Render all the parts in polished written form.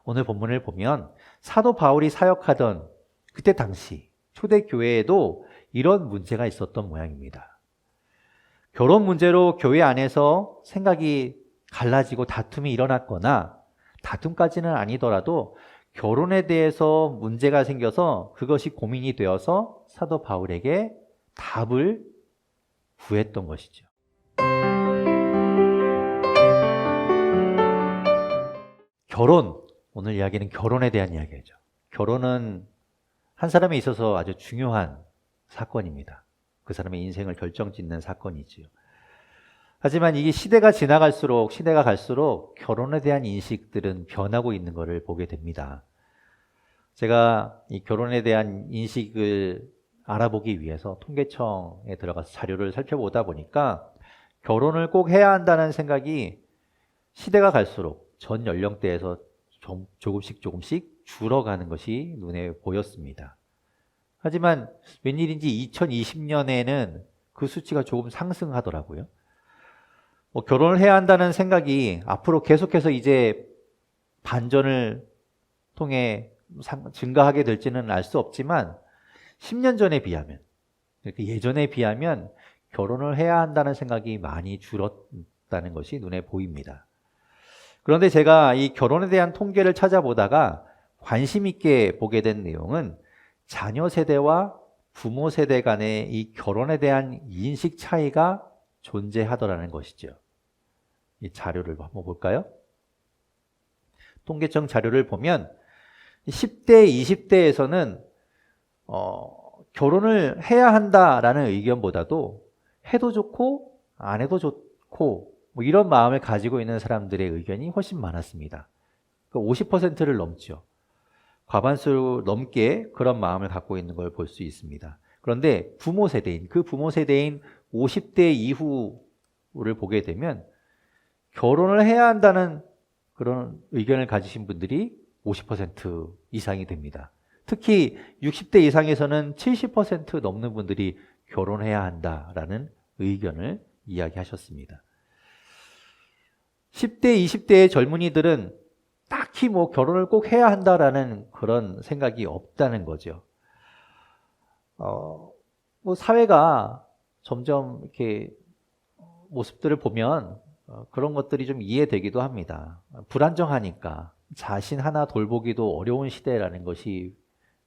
오늘 본문을 보면 사도 바울이 사역하던 그때 당시 초대교회에도 이런 문제가 있었던 모양입니다. 결혼 문제로 교회 안에서 생각이 갈라지고 다툼이 일어났거나, 다툼까지는 아니더라도 결혼에 대해서 문제가 생겨서 그것이 고민이 되어서 사도 바울에게 답을 구했던 것이죠. 결혼, 오늘 이야기는 결혼에 대한 이야기죠. 결혼은 한 사람에 있어서 아주 중요한 사건입니다. 그 사람의 인생을 결정짓는 사건이지요. 하지만 이게 시대가 갈수록 결혼에 대한 인식들은 변하고 있는 것을 보게 됩니다. 제가 이 결혼에 대한 인식을 알아보기 위해서 통계청에 들어가서 자료를 살펴보다 보니까 결혼을 꼭 해야 한다는 생각이 시대가 갈수록 전 연령대에서 조금씩 줄어가는 것이 눈에 보였습니다. 하지만 웬일인지 2020년에는 그 수치가 조금 상승하더라고요. 결혼을 해야 한다는 생각이 앞으로 계속해서 이제 반전을 통해 증가하게 될지는 알 수 없지만 10년 전에 비하면, 예전에 비하면 결혼을 해야 한다는 생각이 많이 줄었다는 것이 눈에 보입니다. 그런데 제가 이 결혼에 대한 통계를 찾아보다가 관심 있게 보게 된 내용은 자녀 세대와 부모 세대 간의 이 결혼에 대한 인식 차이가 존재하더라는 것이죠. 이 자료를 한번 볼까요? 통계청 자료를 보면 10대, 20대에서는 결혼을 해야 한다라는 의견보다도 해도 좋고 안 해도 좋고 이런 마음을 가지고 있는 사람들의 의견이 훨씬 많았습니다. 50%를 넘죠. 과반수 넘게 그런 마음을 갖고 있는 걸 볼 수 있습니다. 그런데 부모 세대인 50대 이후를 보게 되면 결혼을 해야 한다는 그런 의견을 가지신 분들이 50% 이상이 됩니다. 특히 60대 이상에서는 70% 넘는 분들이 결혼해야 한다라는 의견을 이야기하셨습니다. 10대, 20대의 젊은이들은 딱히 결혼을 꼭 해야 한다라는 그런 생각이 없다는 거죠. 사회가 점점 이렇게 모습들을 보면 그런 것들이 좀 이해되기도 합니다. 불안정하니까 자신 하나 돌보기도 어려운 시대라는 것이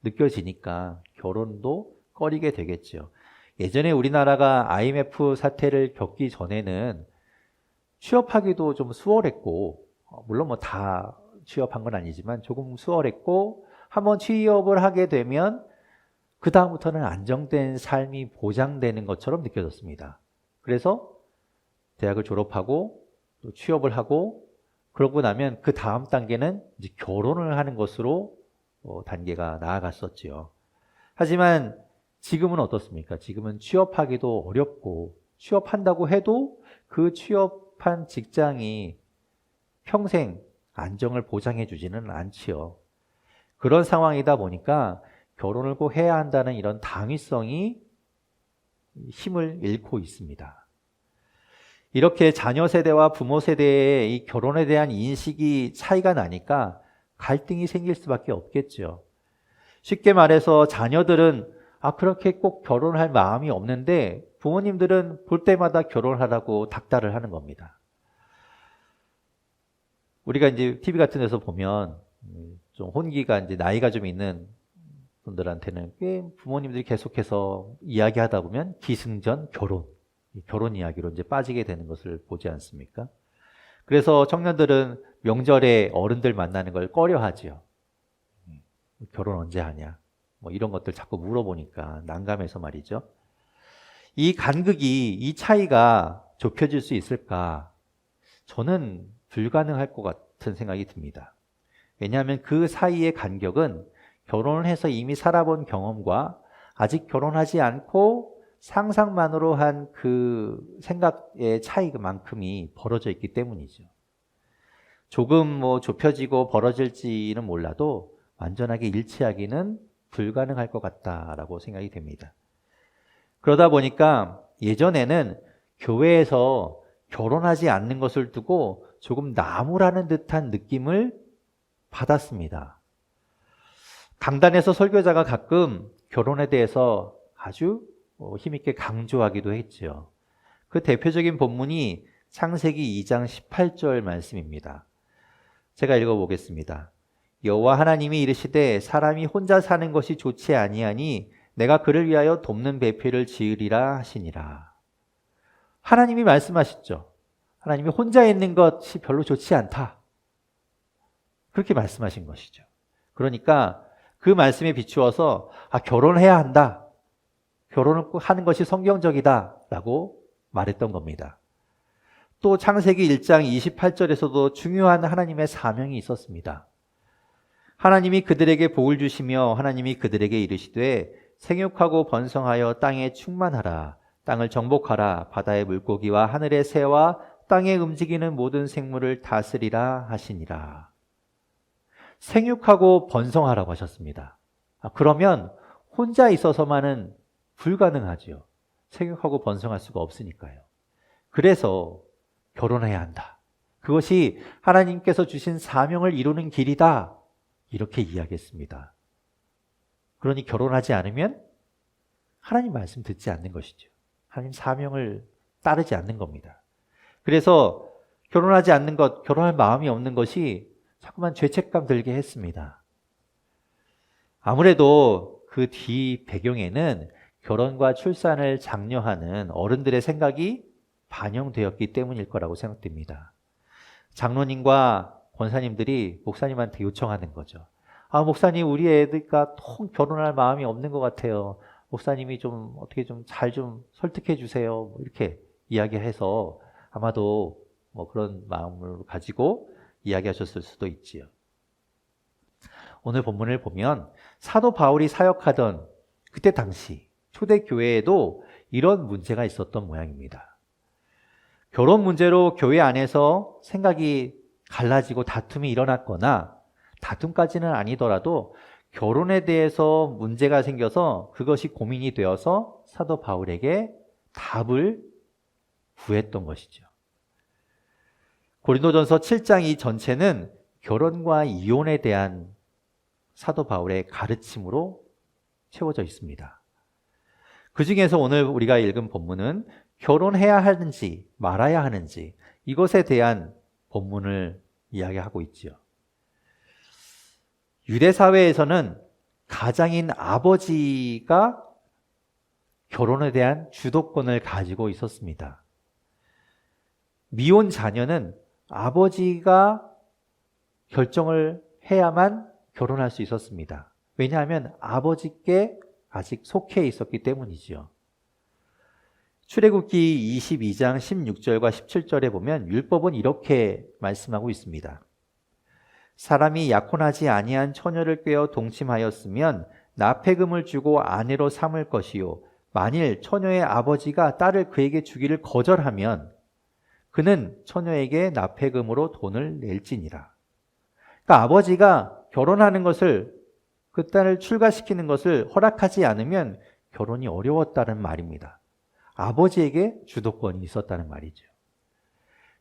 느껴지니까 결혼도 꺼리게 되겠죠. 예전에 우리나라가 IMF 사태를 겪기 전에는 취업하기도 좀 수월했고, 물론 다 취업한 건 아니지만 조금 수월했고, 한번 취업을 하게 되면 그 다음부터는 안정된 삶이 보장되는 것처럼 느껴졌습니다. 그래서 대학을 졸업하고 또 취업을 하고 그러고 나면 그 다음 단계는 이제 결혼을 하는 것으로 단계가 나아갔었지요. 하지만 지금은 어떻습니까? 지금은 취업하기도 어렵고, 취업한다고 해도 그 취업한 직장이 평생 안정을 보장해 주지는 않지요. 그런 상황이다 보니까 결혼을 꼭 해야 한다는 이런 당위성이 힘을 잃고 있습니다. 이렇게 자녀 세대와 부모 세대의 이 결혼에 대한 인식이 차이가 나니까 갈등이 생길 수밖에 없겠죠. 쉽게 말해서 자녀들은 그렇게 꼭 결혼할 마음이 없는데 부모님들은 볼 때마다 결혼하라고 닥달을 하는 겁니다. 우리가 이제 TV 같은 데서 보면 좀 혼기가 이제 나이가 좀 있는 분들한테는 꽤 부모님들이 계속해서 이야기하다 보면 기승전 결혼 이야기로 이제 빠지게 되는 것을 보지 않습니까? 그래서 청년들은 명절에 어른들 만나는 걸 꺼려하지요. 결혼 언제 하냐? 이런 것들 자꾸 물어보니까 난감해서 말이죠. 이 간극이, 이 차이가 좁혀질 수 있을까? 저는 불가능할 것 같은 생각이 듭니다. 왜냐하면 그 사이의 간격은 결혼을 해서 이미 살아본 경험과 아직 결혼하지 않고 상상만으로 한 그 생각의 차이만큼이 벌어져 있기 때문이죠. 조금 좁혀지고 벌어질지는 몰라도 완전하게 일치하기는 불가능할 것 같다라고 생각이 됩니다. 그러다 보니까 예전에는 교회에서 결혼하지 않는 것을 두고 조금 나무라는 듯한 느낌을 받았습니다. 강단에서 설교자가 가끔 결혼에 대해서 아주 힘있게 강조하기도 했죠. 그 대표적인 본문이 창세기 2장 18절 말씀입니다. 제가 읽어보겠습니다. 여호와 하나님이 이르시되 사람이 혼자 사는 것이 좋지 아니하니 내가 그를 위하여 돕는 배필을 지으리라 하시니라. 하나님이 말씀하셨죠. 하나님이 혼자 있는 것이 별로 좋지 않다. 그렇게 말씀하신 것이죠. 그러니까 그 말씀에 비추어서 결혼해야 한다. 결혼을 하는 것이 성경적이다 라고 말했던 겁니다. 또 창세기 1장 28절에서도 중요한 하나님의 사명이 있었습니다. 하나님이 그들에게 복을 주시며 하나님이 그들에게 이르시되 생육하고 번성하여 땅에 충만하라. 땅을 정복하라. 바다의 물고기와 하늘의 새와 땅에 움직이는 모든 생물을 다스리라 하시니라. 생육하고 번성하라고 하셨습니다. 그러면 혼자 있어서만은 불가능하죠. 생육하고 번성할 수가 없으니까요. 그래서 결혼해야 한다. 그것이 하나님께서 주신 사명을 이루는 길이다. 이렇게 이야기했습니다. 그러니 결혼하지 않으면 하나님 말씀 듣지 않는 것이죠. 하나님 사명을 따르지 않는 겁니다. 그래서 결혼하지 않는 것, 결혼할 마음이 없는 것이 자꾸만 죄책감 들게 했습니다. 아무래도 그 뒤 배경에는 결혼과 출산을 장려하는 어른들의 생각이 반영되었기 때문일 거라고 생각됩니다. 장로님과 권사님들이 목사님한테 요청하는 거죠. 목사님, 우리 애들과 통 결혼할 마음이 없는 것 같아요. 목사님이 좀 어떻게 좀 잘 좀 설득해 주세요. 이렇게 이야기해서 아마도 그런 마음을 가지고 이야기하셨을 수도 있지요. 오늘 본문을 보면 사도 바울이 사역하던 그때 당시 초대교회에도 이런 문제가 있었던 모양입니다. 결혼 문제로 교회 안에서 생각이 갈라지고 다툼이 일어났거나 다툼까지는 아니더라도 결혼에 대해서 문제가 생겨서 그것이 고민이 되어서 사도 바울에게 답을 구했던 것이죠. 고린도전서 7장 이 전체는 결혼과 이혼에 대한 사도 바울의 가르침으로 채워져 있습니다. 그 중에서 오늘 우리가 읽은 본문은 결혼해야 하는지 말아야 하는지 이것에 대한 본문을 이야기하고 있지요. 유대 사회에서는 가장인 아버지가 결혼에 대한 주도권을 가지고 있었습니다. 미혼 자녀는 아버지가 결정을 해야만 결혼할 수 있었습니다. 왜냐하면 아버지께 아직 속해 있었기 때문이지요. 출애굽기 22장 16절과 17절에 보면 율법은 이렇게 말씀하고 있습니다. 사람이 약혼하지 아니한 처녀를 꿰어 동침하였으면 납폐금을 주고 아내로 삼을 것이요 만일 처녀의 아버지가 딸을 그에게 주기를 거절하면 그는 처녀에게 납폐금으로 돈을 낼지니라. 그러니까 아버지가 결혼하는 것을 그 딸을 출가시키는 것을 허락하지 않으면 결혼이 어려웠다는 말입니다. 아버지에게 주도권이 있었다는 말이죠.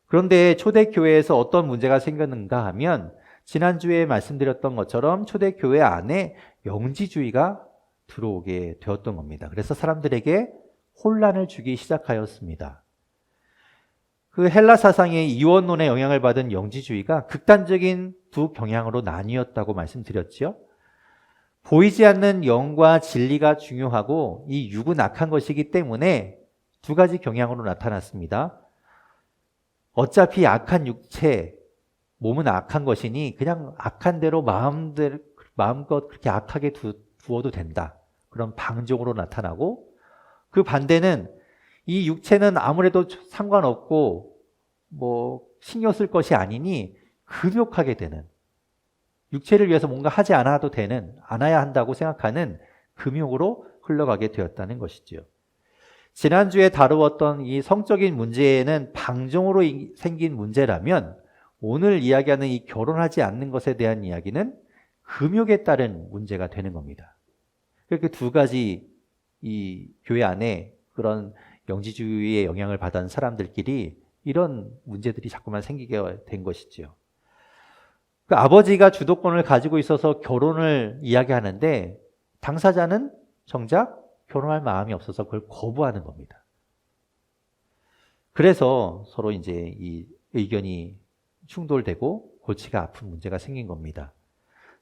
그런데 초대교회에서 어떤 문제가 생겼는가 하면 지난주에 말씀드렸던 것처럼 초대교회 안에 영지주의가 들어오게 되었던 겁니다. 그래서 사람들에게 혼란을 주기 시작하였습니다. 그 헬라 사상의 이원론에 영향을 받은 영지주의가 극단적인 두 경향으로 나뉘었다고 말씀드렸죠. 보이지 않는 영과 진리가 중요하고 이 육은 악한 것이기 때문에 두 가지 경향으로 나타났습니다. 어차피 악한 육체, 몸은 악한 것이니 그냥 악한 대로 마음껏 그렇게 악하게 두어도 된다. 그런 방종으로 나타나고 그 반대는 이 육체는 아무래도 상관없고 신경 쓸 것이 아니니 금욕하게 되는 육체를 위해서 뭔가 하지 않아도 되는 않아야 한다고 생각하는 금욕으로 흘러가게 되었다는 것이죠. 지난주에 다루었던 이 성적인 문제는 방종으로 생긴 문제라면 오늘 이야기하는 이 결혼하지 않는 것에 대한 이야기는 금욕에 따른 문제가 되는 겁니다. 그렇게 두 가지 이 교회 안에 그런 영지주의의 영향을 받은 사람들끼리 이런 문제들이 자꾸만 생기게 된 것이지요. 그 아버지가 주도권을 가지고 있어서 결혼을 이야기하는데 당사자는 정작 결혼할 마음이 없어서 그걸 거부하는 겁니다. 그래서 서로 이제 이 의견이 충돌되고 골치가 아픈 문제가 생긴 겁니다.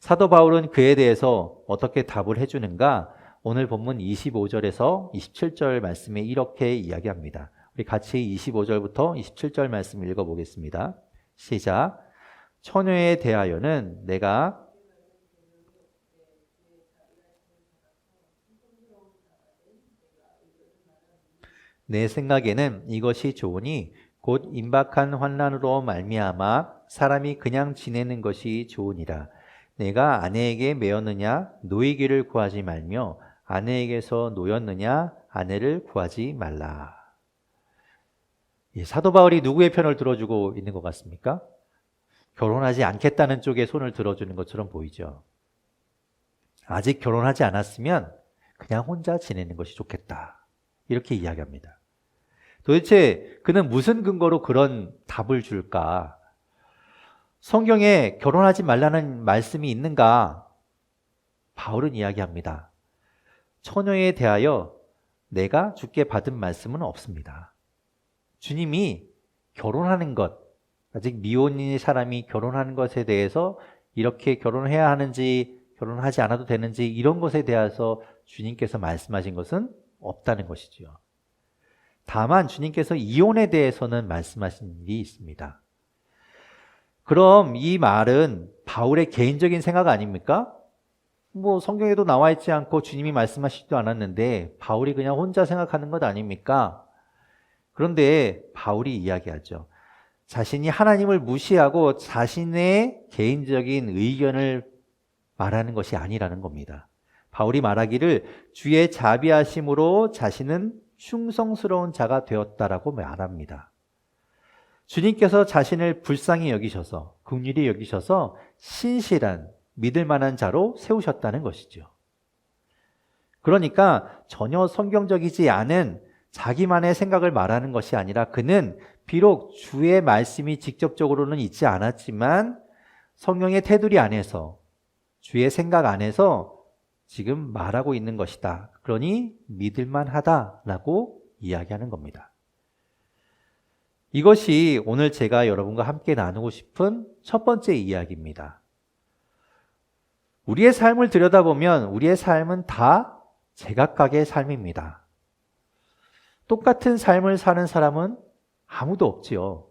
사도 바울은 그에 대해서 어떻게 답을 해주는가? 오늘 본문 25절에서 27절 말씀에 이렇게 이야기합니다. 우리 같이 25절부터 27절 말씀 읽어보겠습니다. 시작. 처녀에 대하여는 내가 내 생각에는 이것이 좋으니 곧 임박한 환난으로 말미암아 사람이 그냥 지내는 것이 좋으니라. 내가 아내에게 매었느냐 노이기를 구하지 말며 아내에게서 노였느냐 아내를 구하지 말라. 사도 바울이 누구의 편을 들어주고 있는 것 같습니까? 결혼하지 않겠다는 쪽에 손을 들어주는 것처럼 보이죠. 아직 결혼하지 않았으면 그냥 혼자 지내는 것이 좋겠다. 이렇게 이야기합니다. 도대체 그는 무슨 근거로 그런 답을 줄까? 성경에 결혼하지 말라는 말씀이 있는가? 바울은 이야기합니다. 처녀에 대하여 내가 주께 받은 말씀은 없습니다. 주님이 결혼하는 것, 아직 미혼인 사람이 결혼하는 것에 대해서 이렇게 결혼해야 하는지 결혼하지 않아도 되는지 이런 것에 대해서 주님께서 말씀하신 것은 없다는 것이죠. 다만 주님께서 이혼에 대해서는 말씀하신 일이 있습니다. 그럼 이 말은 바울의 개인적인 생각 아닙니까? 성경에도 나와 있지 않고 주님이 말씀하시지도 않았는데 바울이 그냥 혼자 생각하는 것 아닙니까? 그런데 바울이 이야기하죠. 자신이 하나님을 무시하고 자신의 개인적인 의견을 말하는 것이 아니라는 겁니다. 바울이 말하기를 주의 자비하심으로 자신은 충성스러운 자가 되었다라고 말합니다. 주님께서 자신을 불쌍히 여기셔서 긍휼히 여기셔서 신실한 믿을 만한 자로 세우셨다는 것이죠. 그러니까 전혀 성경적이지 않은 자기만의 생각을 말하는 것이 아니라 그는 비록 주의 말씀이 직접적으로는 있지 않았지만 성령의 테두리 안에서 주의 생각 안에서 지금 말하고 있는 것이다. 그러니 믿을만 하다라고 이야기하는 겁니다. 이것이 오늘 제가 여러분과 함께 나누고 싶은 첫 번째 이야기입니다. 우리의 삶을 들여다보면 우리의 삶은 다 제각각의 삶입니다. 똑같은 삶을 사는 사람은 아무도 없지요.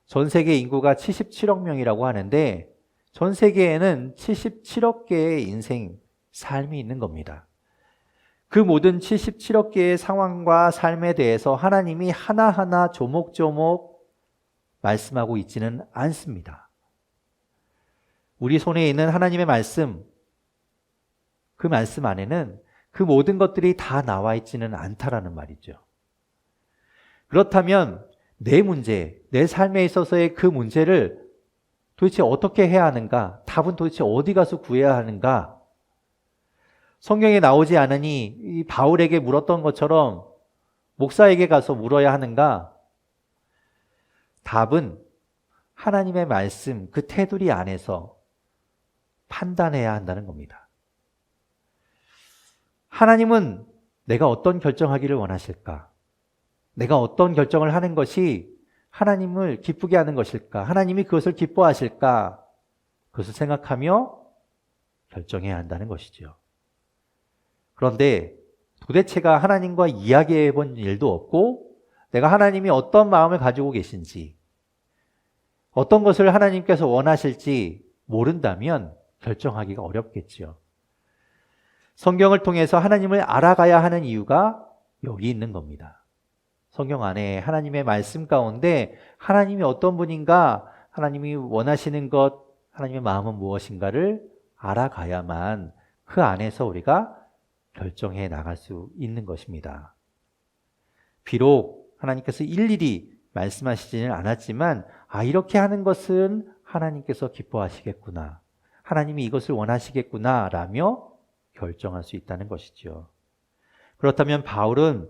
전 세계 인구가 77억 명이라고 하는데 전 세계에는 77억 개의 인생, 삶이 있는 겁니다. 그 모든 77억 개의 상황과 삶에 대해서 하나님이 하나하나 조목조목 말씀하고 있지는 않습니다. 우리 손에 있는 하나님의 말씀, 그 말씀 안에는 그 모든 것들이 다 나와 있지는 않다라는 말이죠. 그렇다면 내 문제, 내 삶에 있어서의 그 문제를 도대체 어떻게 해야 하는가? 답은 도대체 어디 가서 구해야 하는가? 성경에 나오지 않으니 이 바울에게 물었던 것처럼 목사에게 가서 물어야 하는가? 답은 하나님의 말씀, 그 테두리 안에서 판단해야 한다는 겁니다. 하나님은 내가 어떤 결정하기를 원하실까? 내가 어떤 결정을 하는 것이 하나님을 기쁘게 하는 것일까? 하나님이 그것을 기뻐하실까? 그것을 생각하며 결정해야 한다는 것이죠. 그런데 도대체가 하나님과 이야기해 본 일도 없고 내가 하나님이 어떤 마음을 가지고 계신지 어떤 것을 하나님께서 원하실지 모른다면 결정하기가 어렵겠지요. 성경을 통해서 하나님을 알아가야 하는 이유가 여기 있는 겁니다. 성경 안에 하나님의 말씀 가운데 하나님이 어떤 분인가, 하나님이 원하시는 것, 하나님의 마음은 무엇인가를 알아가야만 그 안에서 우리가 결정해 나갈 수 있는 것입니다. 비록 하나님께서 일일이 말씀하시지는 않았지만 이렇게 하는 것은 하나님께서 기뻐하시겠구나, 하나님이 이것을 원하시겠구나 라며 결정할 수 있다는 것이죠. 그렇다면 바울은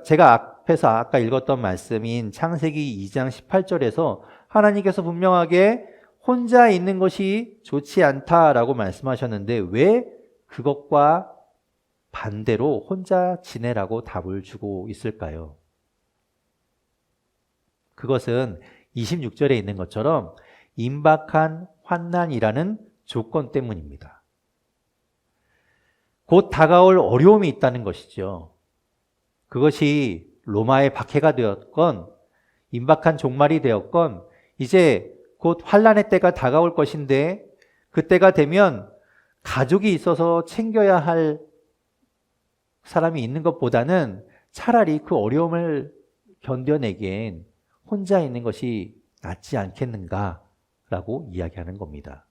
제가 앞에서 아까 읽었던 말씀인 창세기 2장 18절에서 하나님께서 분명하게 혼자 있는 것이 좋지 않다라고 말씀하셨는데 왜 그것과 반대로 혼자 지내라고 답을 주고 있을까요? 그것은 26절에 있는 것처럼 임박한 환난이라는 조건 때문입니다. 곧 다가올 어려움이 있다는 것이죠. 그것이 로마의 박해가 되었건 임박한 종말이 되었건 이제 곧 환난의 때가 다가올 것인데 그때가 되면 가족이 있어서 챙겨야 할 사람이 있는 것보다는 차라리 그 어려움을 견뎌내기엔 혼자 있는 것이 낫지 않겠는가라고 이야기하는 겁니다.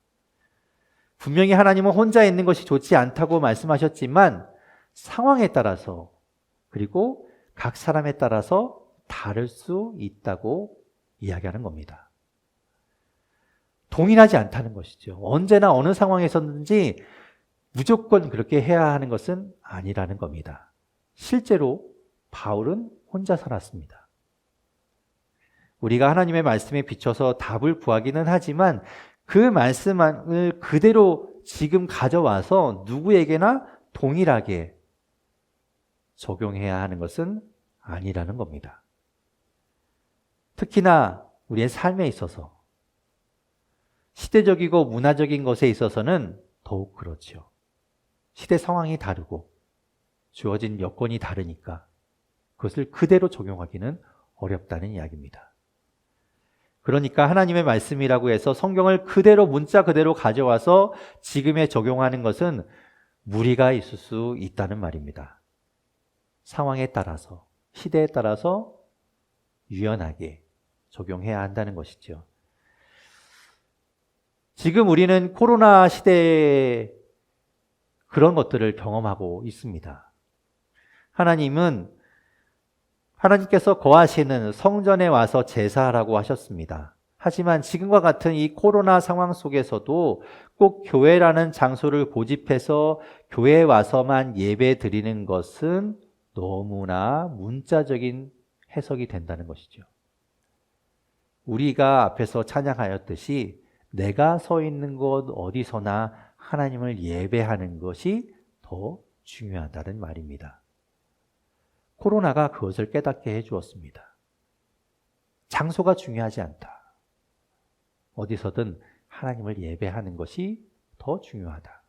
분명히 하나님은 혼자 있는 것이 좋지 않다고 말씀하셨지만 상황에 따라서 그리고 각 사람에 따라서 다를 수 있다고 이야기하는 겁니다. 동일하지 않다는 것이죠. 언제나 어느 상황에서든지 무조건 그렇게 해야 하는 것은 아니라는 겁니다. 실제로 바울은 혼자 살았습니다. 우리가 하나님의 말씀에 비춰서 답을 구하기는 하지만 그 말씀을 그대로 지금 가져와서 누구에게나 동일하게 적용해야 하는 것은 아니라는 겁니다. 특히나 우리의 삶에 있어서 시대적이고 문화적인 것에 있어서는 더욱 그렇죠. 시대 상황이 다르고 주어진 여건이 다르니까 그것을 그대로 적용하기는 어렵다는 이야기입니다. 그러니까 하나님의 말씀이라고 해서 성경을 그대로 문자 그대로 가져와서 지금에 적용하는 것은 무리가 있을 수 있다는 말입니다. 상황에 따라서 시대에 따라서 유연하게 적용해야 한다는 것이죠. 지금 우리는 코로나 시대에 그런 것들을 경험하고 있습니다. 하나님께서 거하시는 성전에 와서 제사하라고 하셨습니다. 하지만 지금과 같은 이 코로나 상황 속에서도 꼭 교회라는 장소를 고집해서 교회에 와서만 예배 드리는 것은 너무나 문자적인 해석이 된다는 것이죠. 우리가 앞에서 찬양하였듯이 내가 서 있는 곳 어디서나 하나님을 예배하는 것이 더 중요하다는 말입니다. 코로나가 그것을 깨닫게 해주었습니다. 장소가 중요하지 않다. 어디서든 하나님을 예배하는 것이 더 중요하다.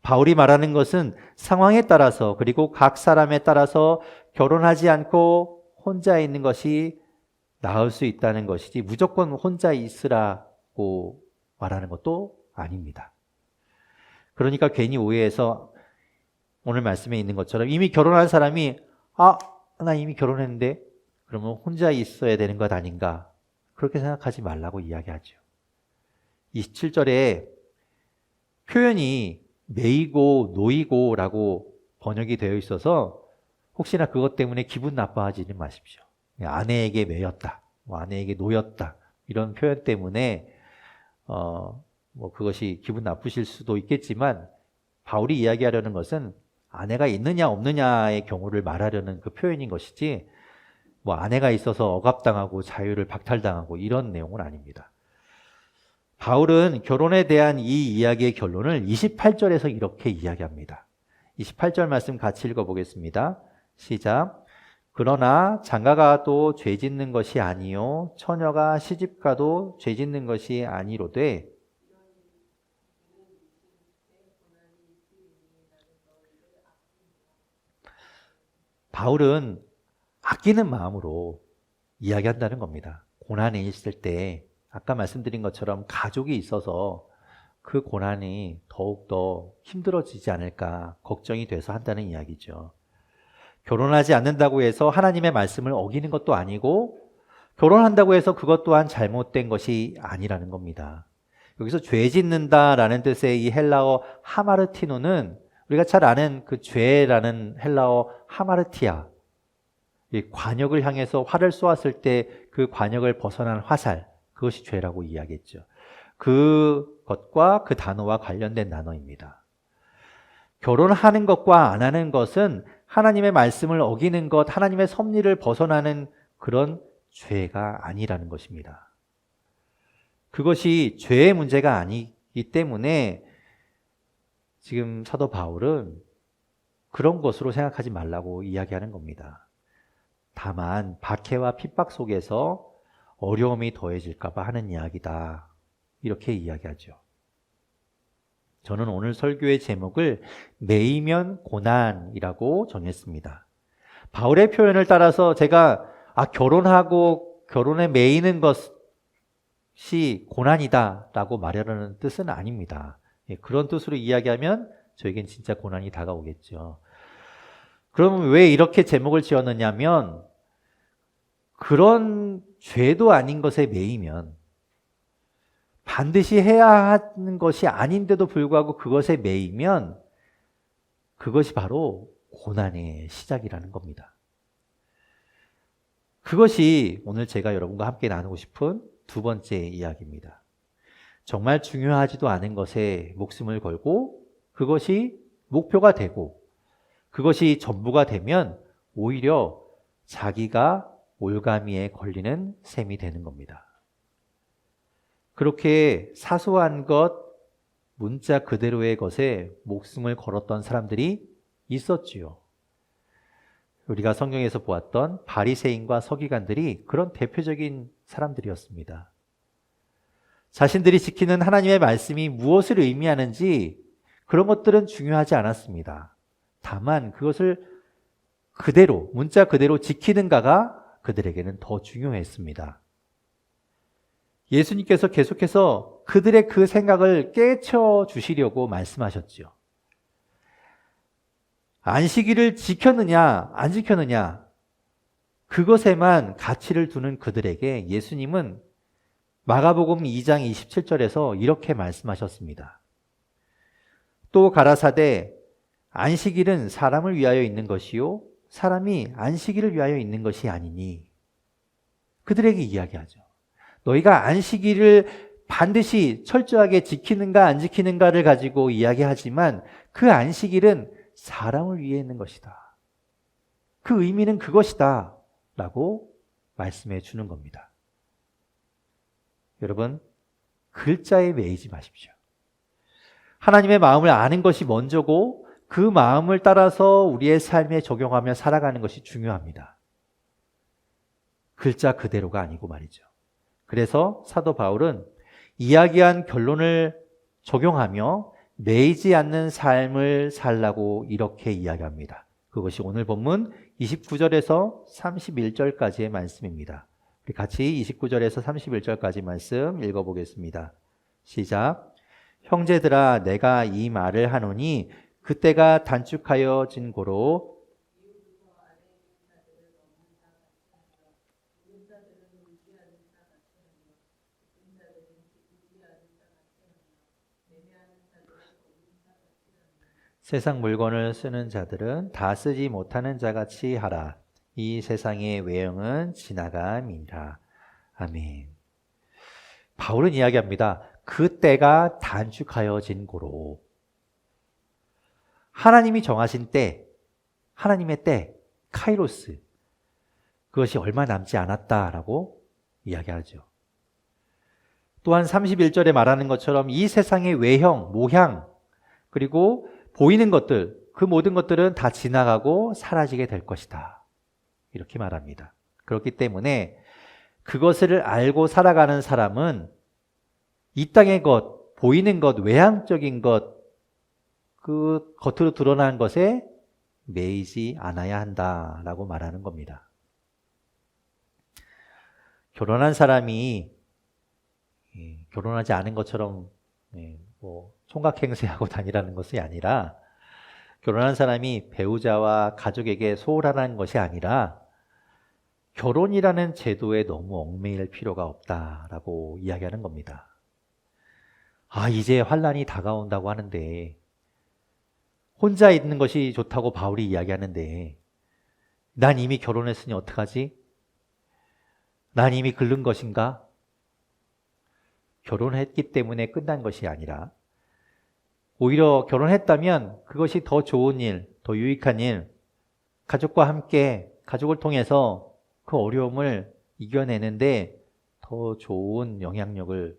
바울이 말하는 것은 상황에 따라서 그리고 각 사람에 따라서 결혼하지 않고 혼자 있는 것이 나을 수 있다는 것이지 무조건 혼자 있으라고 말하는 것도 아닙니다. 그러니까 괜히 오해해서 오늘 말씀에 있는 것처럼 이미 결혼한 사람이 나 이미 결혼했는데 그러면 혼자 있어야 되는 것 아닌가 그렇게 생각하지 말라고 이야기하죠. 27절에 표현이 매이고 놓이고라고 번역이 되어 있어서 혹시나 그것 때문에 기분 나빠하지는 마십시오. 아내에게 매였다, 아내에게 놓였다 이런 표현 때문에 그것이 기분 나쁘실 수도 있겠지만 바울이 이야기하려는 것은 아내가 있느냐 없느냐의 경우를 말하려는 그 표현인 것이지 아내가 있어서 억압당하고 자유를 박탈당하고 이런 내용은 아닙니다. 바울은 결혼에 대한 이 이야기의 결론을 28절에서 이렇게 이야기합니다. 28절 말씀 같이 읽어보겠습니다. 시작. 그러나 장가가도 죄짓는 것이 아니요 처녀가 시집가도 죄짓는 것이 아니로되 바울은 아끼는 마음으로 이야기한다는 겁니다. 고난이 있을 때 아까 말씀드린 것처럼 가족이 있어서 그 고난이 더욱더 힘들어지지 않을까 걱정이 돼서 한다는 이야기죠. 결혼하지 않는다고 해서 하나님의 말씀을 어기는 것도 아니고 결혼한다고 해서 그것 또한 잘못된 것이 아니라는 겁니다. 여기서 죄 짓는다라는 뜻의 이 헬라어 하마르티노는 우리가 잘 아는 그 죄라는 헬라어 하마르티아, 이 관역을 향해서 활을 쏘았을 때 그 관역을 벗어난 화살, 그것이 죄라고 이야기했죠. 그것과 그 단어와 관련된 단어입니다. 결혼하는 것과 안 하는 것은 하나님의 말씀을 어기는 것, 하나님의 섭리를 벗어나는 그런 죄가 아니라는 것입니다. 그것이 죄의 문제가 아니기 때문에 지금 사도 바울은 그런 것으로 생각하지 말라고 이야기하는 겁니다. 다만 박해와 핍박 속에서 어려움이 더해질까 봐 하는 이야기다. 이렇게 이야기하죠. 저는 오늘 설교의 제목을 매이면 고난이라고 정했습니다. 바울의 표현을 따라서 제가 결혼하고 결혼에 매이는 것이 고난이다라고 말하려는 뜻은 아닙니다. 그런 뜻으로 이야기하면 저에겐 진짜 고난이 다가오겠죠. 그러면 왜 이렇게 제목을 지었느냐면 그런 죄도 아닌 것에 매이면 반드시 해야 하는 것이 아닌데도 불구하고 그것에 매이면 그것이 바로 고난의 시작이라는 겁니다. 그것이 오늘 제가 여러분과 함께 나누고 싶은 두 번째 이야기입니다. 정말 중요하지도 않은 것에 목숨을 걸고 그것이 목표가 되고 그것이 전부가 되면 오히려 자기가 올가미에 걸리는 셈이 되는 겁니다. 그렇게 사소한 것, 문자 그대로의 것에 목숨을 걸었던 사람들이 있었지요. 우리가 성경에서 보았던 바리새인과 서기관들이 그런 대표적인 사람들이었습니다. 자신들이 지키는 하나님의 말씀이 무엇을 의미하는지 그런 것들은 중요하지 않았습니다. 다만 그것을 그대로, 문자 그대로 지키는가가 그들에게는 더 중요했습니다. 예수님께서 계속해서 그들의 그 생각을 깨쳐 주시려고 말씀하셨죠. 안식일을 지켰느냐 안 지켰느냐 그것에만 가치를 두는 그들에게 예수님은 마가복음 2장 27절에서 이렇게 말씀하셨습니다. 또 가라사대 안식일은 사람을 위하여 있는 것이요 사람이 안식일을 위하여 있는 것이 아니니 그들에게 이야기하죠. 너희가 안식일을 반드시 철저하게 지키는가 안 지키는가를 가지고 이야기하지만 그 안식일은 사람을 위해 있는 것이다. 그 의미는 그것이다 라고 말씀해 주는 겁니다. 여러분, 글자에 매이지 마십시오. 하나님의 마음을 아는 것이 먼저고 그 마음을 따라서 우리의 삶에 적용하며 살아가는 것이 중요합니다. 글자 그대로가 아니고 말이죠. 그래서 사도 바울은 이야기한 결론을 적용하며 매이지 않는 삶을 살라고 이렇게 이야기합니다. 그것이 오늘 본문 29절에서 31절까지의 말씀입니다. 우리 같이 29절에서 31절까지 말씀 읽어보겠습니다. 시작. 형제들아 내가 이 말을 하노니 그때가 단축하여진 고로 세상 물건을 쓰는 자들은 다 쓰지 못하는 자같이 하라. 이 세상의 외형은 지나감이라. 아멘. 바울은 이야기합니다. 그때가 단축하여진 고로. 하나님이 정하신 때, 하나님의 때, 카이로스. 그것이 얼마 남지 않았다라고 이야기하죠. 또한 31절에 말하는 것처럼 이 세상의 외형, 모양, 그리고 보이는 것들, 그 모든 것들은 다 지나가고 사라지게 될 것이다. 이렇게 말합니다. 그렇기 때문에 그것을 알고 살아가는 사람은 이 땅의 것, 보이는 것, 외향적인 것, 그 겉으로 드러난 것에 매이지 않아야 한다라고 말하는 겁니다. 결혼한 사람이 결혼하지 않은 것처럼 총각행세하고 다니라는 것이 아니라 결혼한 사람이 배우자와 가족에게 소홀하라는 것이 아니라 결혼이라는 제도에 너무 얽매일 필요가 없다라고 이야기하는 겁니다. 이제 환란이 다가온다고 하는데 혼자 있는 것이 좋다고 바울이 이야기하는데 난 이미 결혼했으니 어떡하지? 난 이미 긁는 것인가? 결혼했기 때문에 끝난 것이 아니라 오히려 결혼했다면 그것이 더 좋은 일, 더 유익한 일, 가족과 함께 가족을 통해서 그 어려움을 이겨내는데 더 좋은 영향력을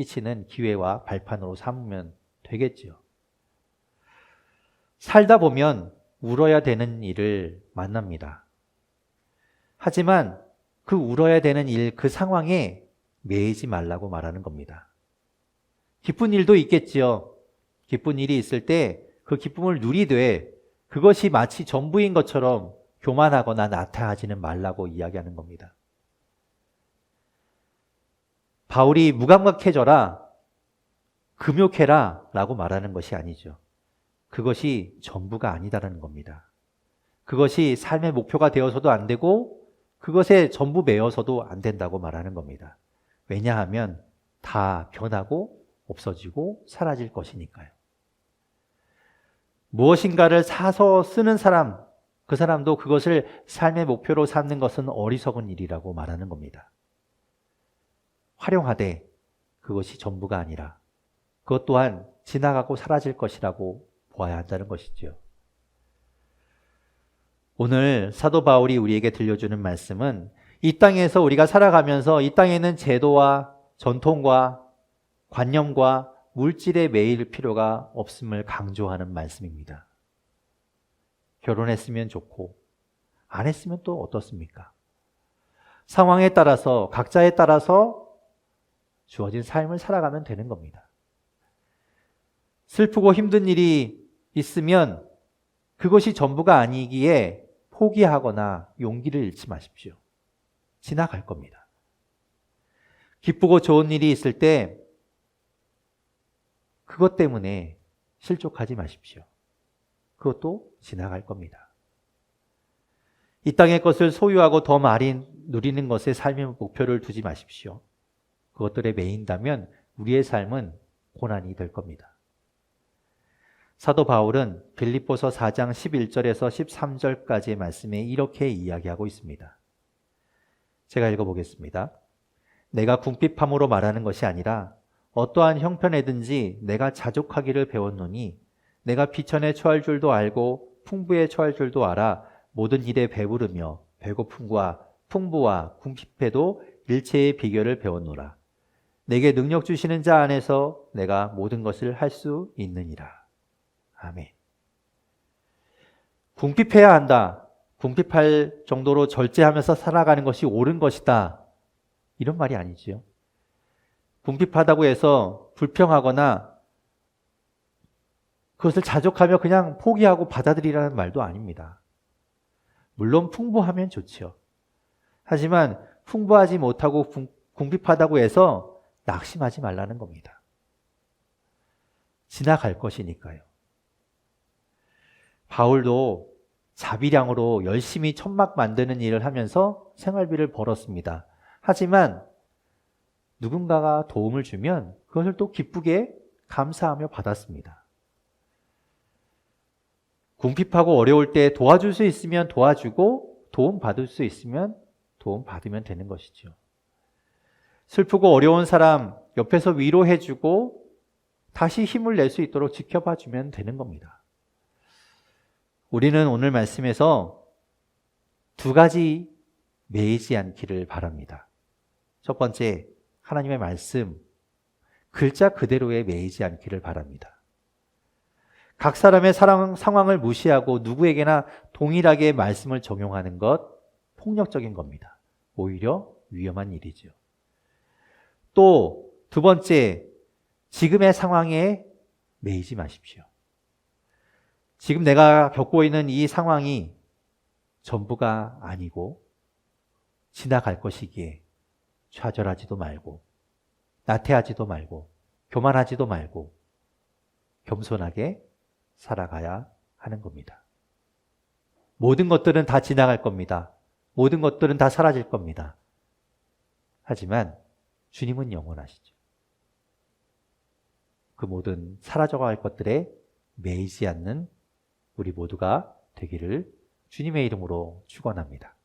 끼치는 기회와 발판으로 삼으면 되겠지요. 살다 보면 울어야 되는 일을 만납니다. 하지만 그 울어야 되는 일, 그 상황에 매이지 말라고 말하는 겁니다. 기쁜 일도 있겠지요. 기쁜 일이 있을 때 그 기쁨을 누리되 그것이 마치 전부인 것처럼 교만하거나 나태하지는 말라고 이야기하는 겁니다. 바울이 무감각해져라, 금욕해라 라고 말하는 것이 아니죠. 그것이 전부가 아니다라는 겁니다. 그것이 삶의 목표가 되어서도 안 되고 그것에 전부 매여서도 안 된다고 말하는 겁니다. 왜냐하면 다 변하고 없어지고 사라질 것이니까요. 무엇인가를 사서 쓰는 사람, 그 사람도 그것을 삶의 목표로 삼는 것은 어리석은 일이라고 말하는 겁니다. 활용하되 그것이 전부가 아니라 그것 또한 지나가고 사라질 것이라고 보아야 한다는 것이죠. 오늘 사도 바울이 우리에게 들려주는 말씀은 이 땅에서 우리가 살아가면서 이 땅에는 제도와 전통과 관념과 물질에 매일 필요가 없음을 강조하는 말씀입니다. 결혼했으면 좋고 안 했으면 또 어떻습니까? 상황에 따라서 각자에 따라서 주어진 삶을 살아가면 되는 겁니다. 슬프고 힘든 일이 있으면 그것이 전부가 아니기에 포기하거나 용기를 잃지 마십시오. 지나갈 겁니다. 기쁘고 좋은 일이 있을 때 그것 때문에 실족하지 마십시오. 그것도 지나갈 겁니다. 이 땅의 것을 소유하고 더 많이 누리는 것에 삶의 목표를 두지 마십시오. 그것들에 매인다면 우리의 삶은 고난이 될 겁니다. 사도 바울은 빌립보서 4장 11절에서 13절까지의 말씀에 이렇게 이야기하고 있습니다. 제가 읽어보겠습니다. 내가 궁핍함으로 말하는 것이 아니라 어떠한 형편에든지 내가 자족하기를 배웠노니 내가 비천에 처할 줄도 알고 풍부에 처할 줄도 알아 모든 일에 배부르며 배고픔과 풍부와 궁핍에도 일체의 비결을 배웠노라. 내게 능력 주시는 자 안에서 내가 모든 것을 할 수 있느니라. 아멘. 궁핍해야 한다. 궁핍할 정도로 절제하면서 살아가는 것이 옳은 것이다. 이런 말이 아니지요. 궁핍하다고 해서 불평하거나 그것을 자족하며 그냥 포기하고 받아들이라는 말도 아닙니다. 물론 풍부하면 좋죠. 하지만 풍부하지 못하고 궁핍하다고 해서 낙심하지 말라는 겁니다. 지나갈 것이니까요. 바울도 자비량으로 열심히 천막 만드는 일을 하면서 생활비를 벌었습니다. 하지만 누군가가 도움을 주면 그것을 또 기쁘게 감사하며 받았습니다. 궁핍하고 어려울 때 도와줄 수 있으면 도와주고 도움 받을 수 있으면 도움 받으면 되는 것이죠. 슬프고 어려운 사람 옆에서 위로해주고 다시 힘을 낼 수 있도록 지켜봐주면 되는 겁니다. 우리는 오늘 말씀에서 두 가지 매이지 않기를 바랍니다. 첫 번째, 하나님의 말씀, 글자 그대로에 매이지 않기를 바랍니다. 각 사람의 상황을 무시하고 누구에게나 동일하게 말씀을 적용하는 것, 폭력적인 겁니다. 오히려 위험한 일이죠. 또 두 번째, 지금의 상황에 매이지 마십시오. 지금 내가 겪고 있는 이 상황이 전부가 아니고 지나갈 것이기에 좌절하지도 말고 나태하지도 말고 교만하지도 말고 겸손하게 살아가야 하는 겁니다. 모든 것들은 다 지나갈 겁니다. 모든 것들은 다 사라질 겁니다. 하지만 주님은 영원하시죠. 그 모든 사라져갈 것들에 매이지 않는 우리 모두가 되기를 주님의 이름으로 축원합니다.